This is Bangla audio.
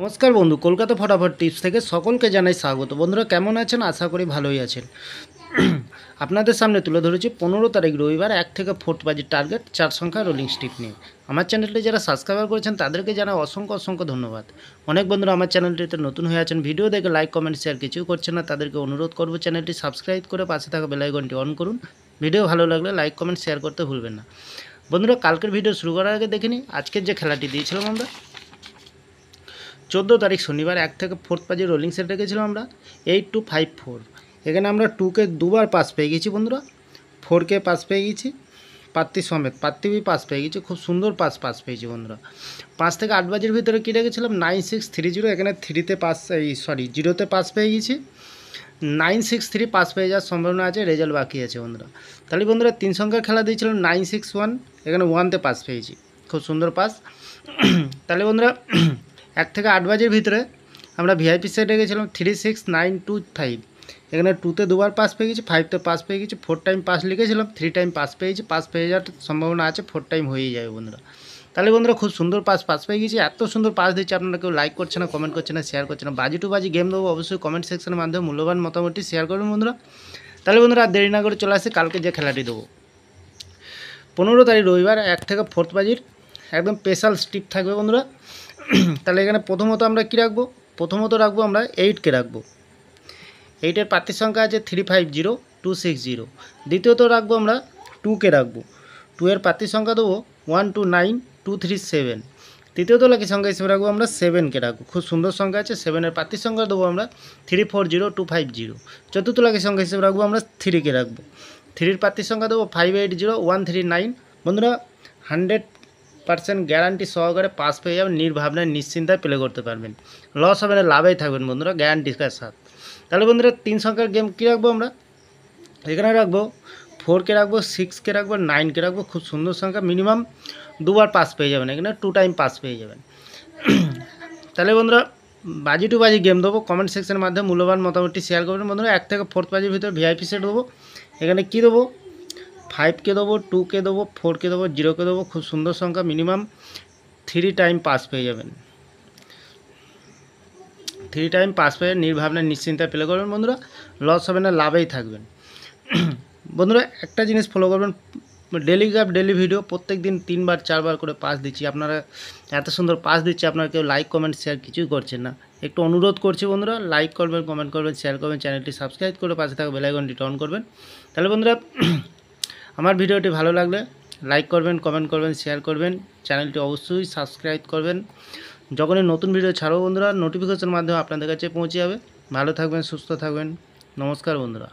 নমস্কার বন্ধু, কলকাতা ফটাফট টিপস থেকে সকলকে জানাই স্বাগত। বন্ধুরা কেমন আছেন? আশা করি ভালোই আছেন। আপনাদের সামনে তুলে ধরেছি 15 তারিখ রবিবার 1 থেকে 4 বাজির টার্গেট 4 সংখ্যা রোলিং স্টিক নিয়ে। আমার চ্যানেলটি যারা সাবস্ক্রাইব করেছেন তাদেরকে জানাই অসংখ্য অসংখ্য ধন্যবাদ। অনেক বন্ধুরা আমার চ্যানেলটিতে নতুন হয়ে আছেন, ভিডিও দেখে লাইক কমেন্ট শেয়ার কিছুই করছেন না, তাদেরকে অনুরোধ করব চ্যানেলটি সাবস্ক্রাইব করে পাশে থাকা বেল আইকনটি অন করুন। ভিডিও ভালো লাগলে লাইক কমেন্ট শেয়ার করতে ভুলবেন না। বন্ধুরা কালকের ভিডিও শুরু করার আগে দেখে নিই আজকের যে খেলাটি দিয়েছিলাম আমরা 14 তারিখ শনিবার 1 থেকে 4 বাজে রোলিং সেট রেখেছিলাম আমরা 8254। এখানে আমরা 2কে দুবার পাস পেয়ে গেছি বন্ধুরা, 4কে পাস পেয়ে গেছি, পাত্তি সমেত পাত্তি পাস পেয়ে গেছি, খুব সুন্দর পাস পেয়েছি বন্ধুরা। 5 থেকে 8 বাজের ভিতরে কী রেখেছিলাম 9630, এখানে 3তে পাস জিরোতে পাস পেয়ে গেছি, 963 পাস পেয়ে যাওয়ার সম্ভাবনা আছে, রেজাল্ট বাকি আছে বন্ধুরা। তাহলে বন্ধুরা 3 সংখ্যার খেলা দিয়েছিলাম 961, এখানে 1তে পাস পেয়েছি, খুব সুন্দর পাস। তাহলে বন্ধুরা 1 থেকে 8 বাজের ভিতরে আমরা ভিআইপি সেট রেখেছিলাম 36925, এখানে 2তে দুবার পাস পেয়ে গেছি, 5তে পাস পেয়ে গেছি, 4 টাইম পাস লিখেছিলাম, 3 টাইম পাস পেয়েছি, পাস পেয়ে যাওয়ার সম্ভাবনা আছে, 4 টাইম হয়েই যাবে বন্ধুরা। তাহলে বন্ধুরা খুব সুন্দর পাস পেয়ে গেছি। এত সুন্দর পাস দিচ্ছে, আপনারা কেউ লাইক করছে না, কমেন্ট করছে না, শেয়ার করছে না। বাজি টু বাজি গেম দেবো, অবশ্যই কমেন্ট সেকশনের মাধ্যমে মূল্যবান মতামতটি শেয়ার করবেন বন্ধুরা। তাহলে বন্ধুরা আর দেরি না করে চলে আসে কালকে যে খেলাটি দেবো 15 তারিখ রবিবার 1 থেকে 4 বাজির একদম স্পেশাল স্টিপ থাকবে বন্ধুরা। তাহলে এখানে প্রথমত আমরা কী রাখবো? প্রথমত রাখবো আমরা 8কে রাখবো, 8-এর প্রার্থীর সংখ্যা আছে 320260। দ্বিতীয়ত রাখবো আমরা 2কে রাখবো, 2-এর প্রার্থীর সংখ্যা দেবো 129237। তৃতীয়ত লাকি সংখ্যা হিসেবে রাখবো আমরা 7কে রাখবো, খুব সুন্দর সংখ্যা আছে, 7-এর প্রার্থীর সংখ্যা দেবো আমরা 340250। চতুর্থ লাকি সংখ্যা হিসেবে রাখবো আমরা 3কে রাখবো, 3-এর প্রার্থীর সংখ্যা দেবো 580139। বন্ধুরা 100% গ্যারান্টি সহকারে পাস পেয়ে যাবেন, নির্ভাবনায় নিশ্চিন্তায় প্লে করতে পারবেন, লস হবে না, লাভেই থাকবেন বন্ধুরা, গ্যারান্টির সাথে। তাহলে বন্ধুরা 3 সংখ্যার গেম কী রাখবো আমরা? এখানে রাখবো 4কে রাখবো, 6কে রাখবো, 9কে রাখবো, খুব সুন্দর সংখ্যা, মিনিমাম দুবার পাস পেয়ে যাবেন, এখানে 2 টাইম পাস পেয়ে যাবেন। তাহলে বন্ধুরা বাজি টু বাজি গেম দেবো, কমেন্ট সেকশনের মাধ্যমে মূল্যবান মতামতটি শেয়ার করবেন বন্ধুরা। 1 থেকে 4 বাজির ভিতরে ভিআইপি সেট দেবো, এখানে কী দেবো? 5কে দেবো, 2কে দেবো, 4কে দেবো, 0কে দেবো, খুব সুন্দর সংখ্যা, মিনিমাম 3 টাইম পাস পেয়ে যাবেন, 3 টাইম পাস পেয়ে নির্ভাবনায় নিশ্চিন্তায় প্লে করবেন বন্ধুরা, লস হবে না, লাভেই থাকবেন। বন্ধুরা একটা জিনিস ফলো করবেন, ডেলি গ্রাফ ডেলি ভিডিও, প্রত্যেক দিন 3 বার 4 বার করে পাস দিচ্ছি, আপনারা এত সুন্দর পাস দিচ্ছে, আপনারা কেউ লাইক কমেন্ট শেয়ার কিছুই করছেন না। একটু অনুরোধ করছি বন্ধুরা, লাইক করবেন, কমেন্ট করবেন, শেয়ার করবেন, চ্যানেলটি সাবস্ক্রাইব করে পাশে থাকা বেল আইকনটি অন করবেন। তাহলে বন্ধুরা আমার ভিডিওটি ভালো লাগলে লাইক করবেন, কমেন্ট করবেন, শেয়ার করবেন, চ্যানেলটি অবশ্যই সাবস্ক্রাইব করবেন। যখনই নতুন ভিডিও ছাড়ো বন্ধুরা নোটিফিকেশনের মাধ্যমে আপনাদের কাছে পৌঁছে যাবে। ভালো থাকবেন, সুস্থ থাকবেন, নমস্কার বন্ধুরা।